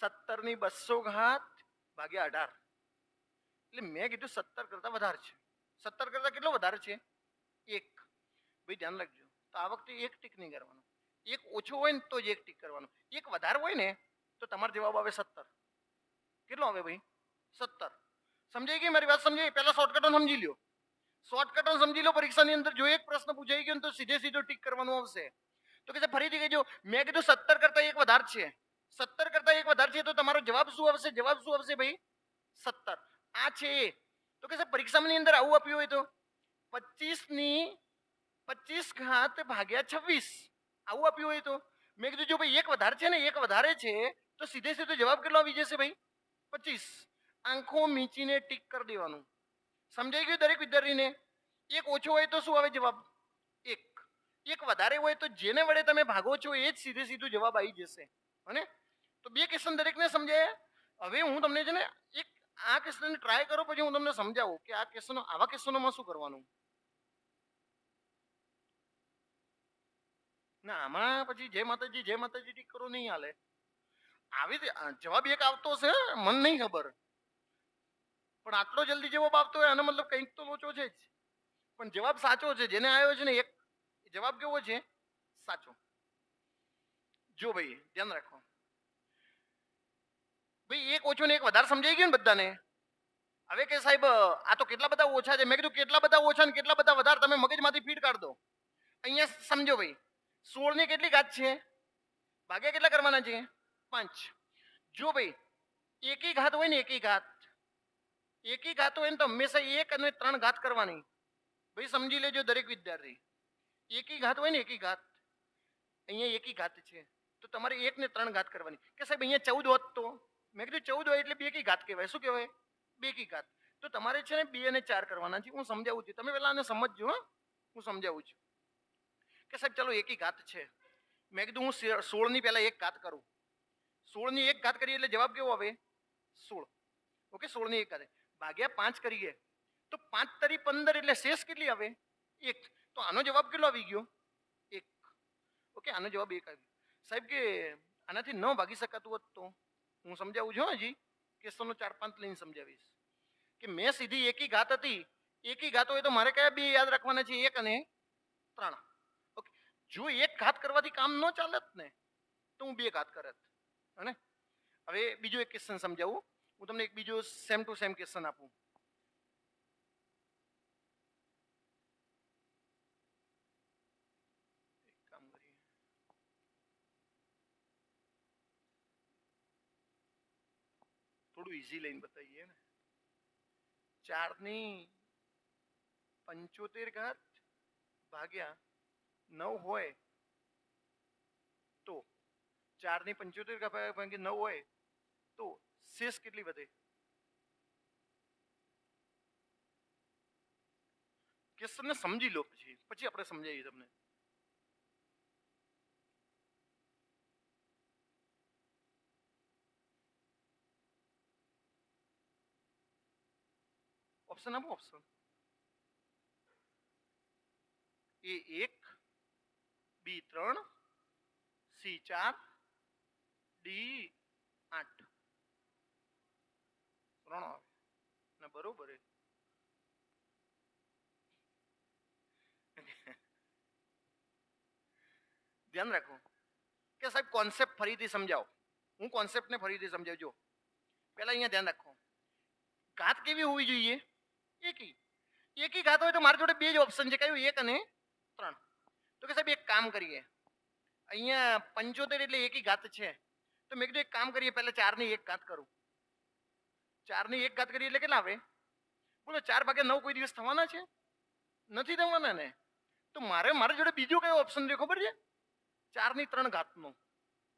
S1: 17 ની 200 ઘાત ભાગ્યા 18, એટલે મેં કીધું 17 કરતા વધારે છે. 17 કરતા કેટલો વધારે છે? એક. ભાઈ ધ્યાન રાખજો, તો આ વખતે એક ટીક નહીં કરવાનો. એક ઓછો હોય ને તો જ એક ટીક કરવાનો. એક વધારે હોય ને તો તમારો જવાબ આવે 17. કેટલો આવે ભાઈ? 17. સમજાઈ ગઈ મારી વાત? સમજાઈ? પહેલા શોર્ટકટ સમજી લ્યો. શોર્ટકટ સમજી લો. પરીક્ષાની અંદર જો એક પ્રશ્ન પૂછાઈ ગયો તો સીધે સીધો ટીક કરવાનું આવશે. તો કે ફરીથી કહેજો, મેં કીધું 17 કરતા એક વધારે છે. 17 કરતા એક વધારે છે તો તમારો જવાબ શું આવશે? જવાબ શું આવશે ભાઈ? 17. આ છે. તો કે પરીક્ષાની અંદર આવું આપ્યું હોય તો 25 ની 25 ઘાત ભાગ્યા 26 આવું આપ્યું હોય તો મેં કીધું જો ભાઈ એક વધારે છે ને, એક વધારે છે તો સીધે સીધો જવાબ કેટલો આવી જશે ભાઈ? 25. આંખો મીચીને ટીક કરી દેવાનું. સમજાઈ ગયું દરેક વિદ્યાર્થીને? એક ઓછો હોય તો શું આવે જવાબ? એક. એક વધારે હોય તો જેને વડે તમે ભાગો છો એ જ સીધે સીધું જવાબ આવી જશે. અને તો બે ક્વેશ્ચન દરેકને સમજાય. હવે હું તમને છે ને એક આ ક્વેશ્ચન ટ્રાય કરો, પછી હું તમને સમજાવું કે આ ક્વેશ્ચનો આવા ક્વેશ્ચનોમાં શું કરવાનું. ના આમાં પછી જય માતાજી ટીક કરો નહીં હાલે. આવી જવાબ એક આવતો હશે, મને નહીં ખબર, પણ આટલો જલ્દી જવાબ આવતો હોય આનો મતલબ કંઈક તો લોચો છે જ. પણ જવાબ સાચો છે. જેને આવ્યો છે ને એક જવાબ કેવો છે? સાચો. જો ભાઈ ધ્યાન રાખો. ભાઈ એક ઓછો ને એક વધારે સમજાઈ ગયું ને બધાને? હવે કે સાહેબ આ તો કેટલા બધા ઓછા છે. મેં કીધું કેટલા બધા ઓછા ને કેટલા બધા વધારે તમે મગજમાંથી ફીડ કાઢ દો. અહીંયા સમજો ભાઈ, 16 ની કેટલી ઘાત છે? ભાગ્યા કેટલા કરવાના છે? 5. જો ભાઈ એકી ઘાત હોય ને, એકી ઘાત હોય ને તો હંમેશા 1 અને 3 ઘાત કરવાની. ભાઈ સમજી લેજો દરેક વિદ્યાર્થી. એકી ઘાત હોય ને, એકી ઘાત, અહીંયા એકી ઘાત છે તો તમારે 1 ને 3 ઘાત કરવાની. કે સાહેબ અહીંયા 14 હોત તો? મેં કીધું 14 હોય એટલે બે કી ઘાત કહેવાય. શું કહેવાય? બે કી ઘાત. તો તમારે છે ને 2 અને 4 કરવાના છે. હું સમજાવું છું, તમે પહેલા આને સમજજો. હા, હું સમજાવું છું કે સાહેબ ચાલો એકી ઘાત છે. મેં કીધું હું 16 ની પહેલા એક ઘાત કરું. 16 ની એક ઘાત કરીએ એટલે જવાબ કેવો આવે? 16. ઓકે, 16 ની એક ઘાત ભાગ્યા 5 કરીએ તો 5 તરી 15 એટલે શેષ કેટલી આવે? 1. તો આનો જવાબ કેટલો આવી ગયો? 1. ઓકે, આનો જવાબ 1 આવ્યો. સાહેબ કે આનાથી ન ભાગી શકાતું હોત તો? હું સમજાવું છું. હજી ક્વેશ્ચનનો 4-5 લઈને સમજાવીશ કે મેં સીધી એકી ઘાત હતી. એકી ઘાત હોય તો મારે કયા બે યાદ રાખવાના છે? 1 અને 3. ઓકે, જો એક ઘાત કરવાથી કામ ન ચાલત ને તો હું બે ઘાત કરત. અને હવે બીજો એક ક્વેશ્ચન સમજાવું. હું તમને એક બીજો સેમ ટુ સેમ ક્વેશ્ચન આપું. થોડું ઈઝી લઈને બતાવીએ ને. 4 ની 75 ઘાત ભાગ્યા 9 હોય તો 4 ની 75 ઘાત ભાગ્યા 9 હોય તો શેષ કેટલી વધે? ક્વેશ્ચનને સમજી લો, પછી આપણે સમજાવીએ તમને. ઓપ્શન આપો. Option A1, B3, C4, D8. 3 આવે ને? બરોબર. ધ્યાન રાખો. કે સાહેબ કોન્સેપ્ટ ફરીથી સમજાવો. હું કોન્સેપ્ટને ફરીથી સમજાવજો. પહેલા અહીંયા ધ્યાન રાખો, ઘાત કેવી હોવી જોઈએ? એકી. એકી ઘાત હોય તો મારી જોડે બે જ ઓપ્શન છે, કયું? 1 અને 3. તો કે સાહેબ એક કામ કરીએ, અહીંયા 75 એટલે એકી ઘાત છે, તો મેં કીધું એક કામ કરીએ, પહેલા 4 ની 1 ઘાત કરું. 4 ની 1 ઘાત કરીએ એટલે કેટલા આવે? બોલો, 4/9 કોઈ દિવસ થવાના છે? નથી થવાના ને. તો મારી જોડે બીજો કયો ઓપ્શન છે ખબર છે? 4 ની 3 ઘાતનો.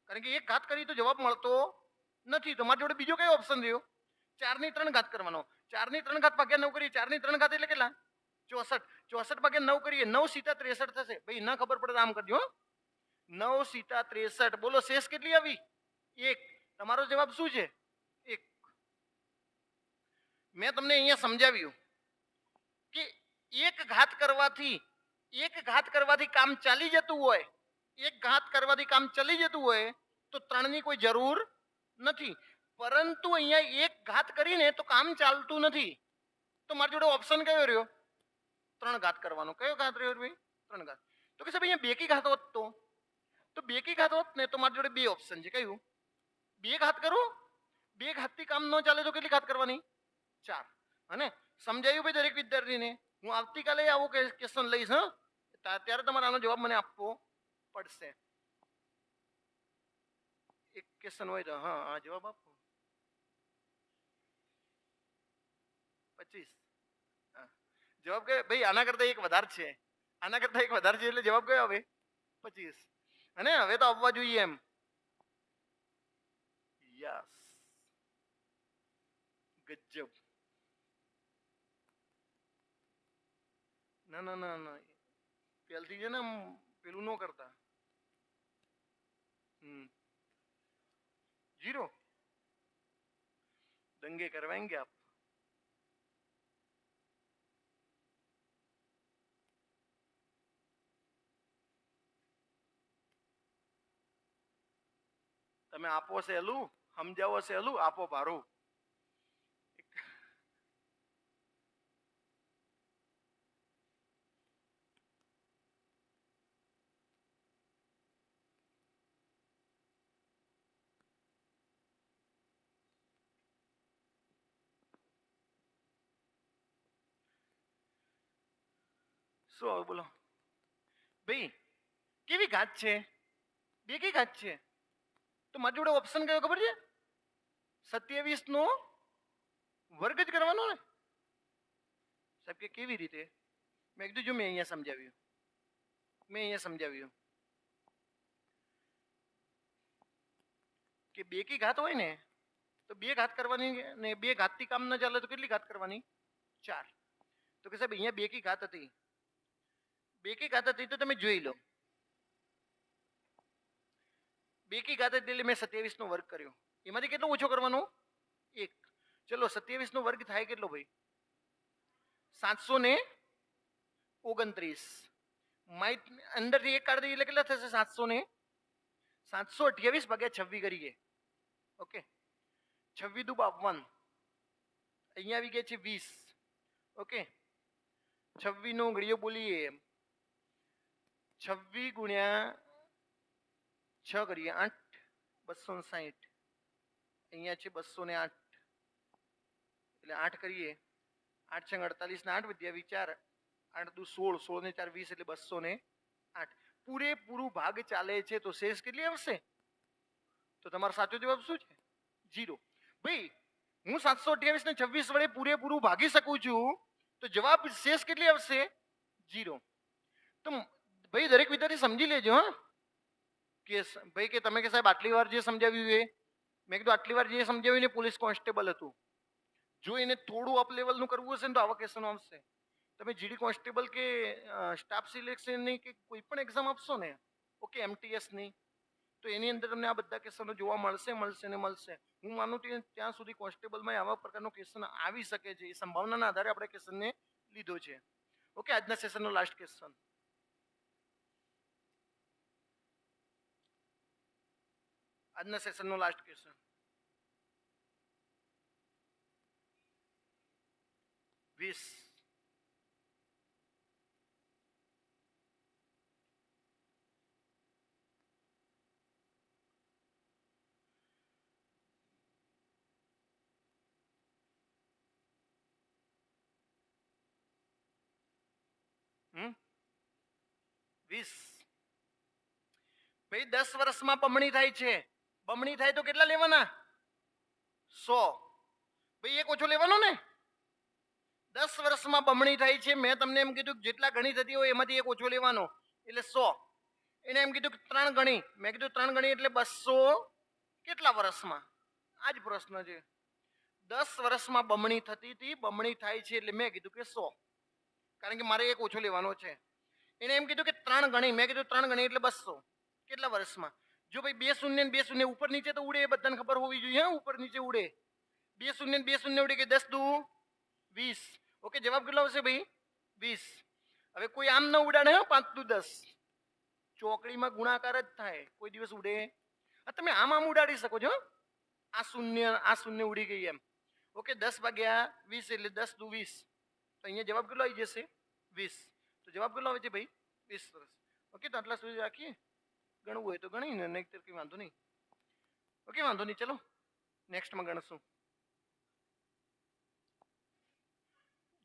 S1: કારણ કે 1 ઘાત કરી તો જવાબ મળતો નથી, તો મારી જોડે બીજો કયો ઓપ્શન રહ્યો? 4 ની 3 ઘાત કરવાનો. 4 ની 3 ઘાત ભાગ્યા 9 કરીએ, 4 ની 3 ઘાત એટલે કેટલા? 64. 64/9 કરીએ, 9 સીતા 63 થશે. ભાઈ ન ખબર પડે તો આમ કરજો. 9 સીતા 63. બોલો, શેષ કેટલી આવી? 1. તમારો જવાબ શું છે? 1. મેં તમને અહીંયા સમજાવ્યું કે એક ઘાત કરવાથી કામ ચાલી જતું હોય, એક ઘાત કરવાથી કામ ચાલી જતું હોય તો 3 ની કોઈ જરૂર નથી. પરંતુ અહીંયા એક ઘાત કરીને તો કામ ચાલતું નથી. તો મારી જોડે ઓપ્શન કયો રહ્યો? 3 ઘાત કરવાનો. કયો ઘાત રહ્યો ભાઈ? 3 ઘાત. તો કે સાહેબ અહીંયા બેકી ઘાત હોત તો બેકી ઘાત હોત ને, તો મારી જોડે બે ઓપ્શન છે. કયું? 2 ઘાત કરું. 2 ઘાતથી કામ ન ચાલે તો કેટલી ઘાત કરવાની? 4. અને સમજાયું ભાઈ દરેક વિદ્યાર્થીને? હું આવતીકાલે આવો ક્વેશ્ચન લઈશ, હા, ત્યારે તમારે આનો જવાબ મને આપવો પડશે. એક ક્વેશ્ચન હોય તો હા જવાબ આપો. 25. જવાબ કયો ભાઈ? આના કરતા એક વધારે છે, આના કરતા એક વધારે છે, એટલે જવાબ કયો આવે? 25. અને હવે તો આવવા જોઈએ એમ. યસ, ગજબ. ના ના ના ના, પહેલથી છે ને પેલું ન કરતા. 0 दंगे करवाएंगे आप. તમે આપો સહેલું, સમજાવો સહેલું, આપો ભારું. શું હવે બોલો ભાઈ? કેવી ઘાત છે? બેકી ઘાત છે. તો મારી જોડે ઓપ્શન કયો ખબર છે? 27 નો વર્ગ જ કરવાનો ને. સાહેબ કે કેવી રીતે? મેં કીધું જો મેં અહીંયા સમજાવ્યું કે બેકી ઘાત હોય ને તો 2 ઘાત કરવાની, ને 2 ઘાતથી કામ ન ચાલે તો કેટલી ઘાત કરવાની? 4. તો કે સાહેબ અહીંયા બેકી ઘાત હતી, તો તમે જોઈ લો. બેકી ઘાત હતી એટલે મેં 27 નો વર્ગ કર્યો. એમાંથી કેટલો ઓછો કરવાનો? 1. ચલો 27 નો વર્ગ થાય કેટલો ભાઈ? 729. અંદરથી 1 કાઢી એટલે કેટલા થશે? 728/26 કરીએ. ઓકે, 26 દુ 52. અહીંયા આવી ગયા છે 20. ઓકે, 26 નો ઘડીઓ બોલીએ, 26 ગુણ્યા 6 કરીએ 8, 260. અહીંયા છે 208 એટલે 8 કરીએ, 8 × 48 ને 8 વિદ્યા વિચાર, 8 દુ 16, 16 ને 4 20 એટલે 208. પૂરેપૂરું ભાગ ચાલે છે તો શેષ કેટલી આવશે? તો તમારો સાચો જવાબ શું છે? 0. ભાઈ હું 728 ને 26 વડે પૂરેપૂરું ભાગી શકું છું તો જવાબ શેષ કેટલી આવશે? 0. તો ભાઈ દરેક વિદ્યાર્થી સમજી લેજો, હા, કે ભાઈ કે તમે કે સાહેબ આટલી વાર જે સમજાવ્યું એ, મેં કીધું આટલી વાર જે સમજાવ્યું ને પોલીસ કોન્સ્ટેબલ હતું. જો એને થોડું અપ લેવલનું કરવું હશે ને તો આવા ક્વેશ્ચન આવશે. તમે જીડી કોન્સ્ટેબલ કે સ્ટાફ સિલેક્શનની કે કોઈ પણ એક્ઝામ આપશો ને, ઓકે, એમટીએસની, તો એની અંદર તમને આ બધા ક્વેશ્ચનો જોવા મળશે. હું માનું ત્યાં સુધી કોન્સ્ટેબલમાં આવા પ્રકારનો ક્વેશ્ચન આવી શકે છે. એ સંભાવનાના આધારે આપણે ક્વેશ્ચનને લીધો છે. ઓકે, આજના સેશનનો લાસ્ટ ક્વેશ્ચન. આજના સેશનનો લાસ્ટ ક્વેશ્ચન 20. 20. ભાઈ 10 વર્ષમાં બમણી થાય છે. બમણી થાય તો કેટલા લેવાના? 100. ભાઈ એક ઓછો લેવાનો ને. 10 વર્ષમાં બમણી થાય છે. મેં તમને એમ કીધું જેટલા ગણી થતી હોય એમાંથી એક ઓછો લેવાનો એટલે 100. એને એમ કીધું કે 3 ગણી. મેં કીધું 3 ગણી એટલે 200 કેટલા વર્ષમાં? આ જ પ્રશ્ન છે. 10 વર્ષમાં બમણી થતી હતી, બમણી થાય છે એટલે મેં કીધું કે 100. કારણ કે મારે એક ઓછો લેવાનો છે. એને એમ કીધું કે 3 ગણી. મેં કીધું 3 ગણી એટલે 200 કેટલા વર્ષમાં? જો ભાઈ 2 શૂન્ય ને 2 શૂન્ય ઉપર નીચે તો ઉડે, એ બધાને ખબર હોવી જોઈએ. ઉપર નીચે ઉડે. 2 શૂન્ય ને 2 શૂન્ય ઉડે કે 10 દુ 20. ઓકે, જવાબ કેટલો આવશે ભાઈ? 20. હવે કોઈ આમ ન ઉડાડે, 5 દુ 10. ચોકડીમાં ગુણાકાર જ થાય, કોઈ દિવસ ઉડે. તમે આમ આમ ઉડાડી શકો છો. આ શૂન્ય ઉડી ગઈ એમ. ઓકે, 10 ભાગ્યા 20 એટલે 10 દુ 20. તો અહીંયા જવાબ કેટલો આવી જશે? 20. તો જવાબ કેટલો આવે છે ભાઈ? 20 વર્ષ. ઓકે, તો આટલા સુધી રાખીએ. ગણવું હોય તો ગણીને, નહીં તો કંઈ વાંધો નહીં. ઓકે, વાંધો નહીં. ચલો નેક્સ્ટમાં ગણશું.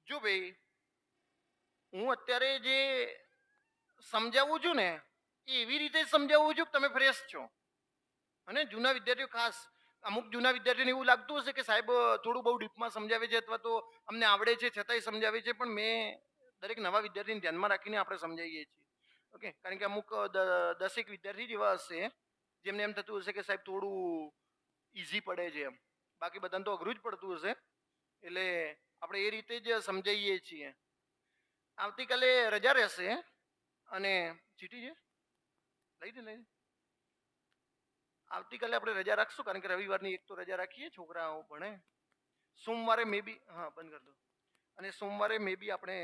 S1: જો ભાઈ હું અત્યારે જે સમજાવું છું ને એ એવી રીતે સમજાવું છું કે તમે ફ્રેશ છો. અને જૂના વિદ્યાર્થીઓ ખાસ, અમુક જૂના વિદ્યાર્થીઓને એવું લાગતું હશે કે સાહેબ થોડું બહુ ડીપમાં સમજાવે છે અથવા તો અમને આવડે છે છતાંય સમજાવે છે, પણ મેં દરેક નવા વિદ્યાર્થીને ધ્યાનમાં રાખીને આપણે સમજાવીએ છીએ. ઓકે, કારણ કે અમુક 10 વિદ્યાર્થી જેવા હશે જેમને એમ થતું હશે કે સાહેબ થોડું ઇઝી પડે છે એમ, બાકી બધાને તો અઘરું જ પડતું હશે. એટલે આપણે એ રીતે જ સમજાવીએ છીએ. આવતીકાલે રજા રહેશે અને ચીટી છે લઈ દે. આવતીકાલે આપણે રજા રાખશું કારણ કે રવિવારની એક તો રજા રાખીએ, છોકરાઓ ભણે. સોમવારે મે બી, હા બંધ કરી દો. અને સોમવારે મે બી આપણે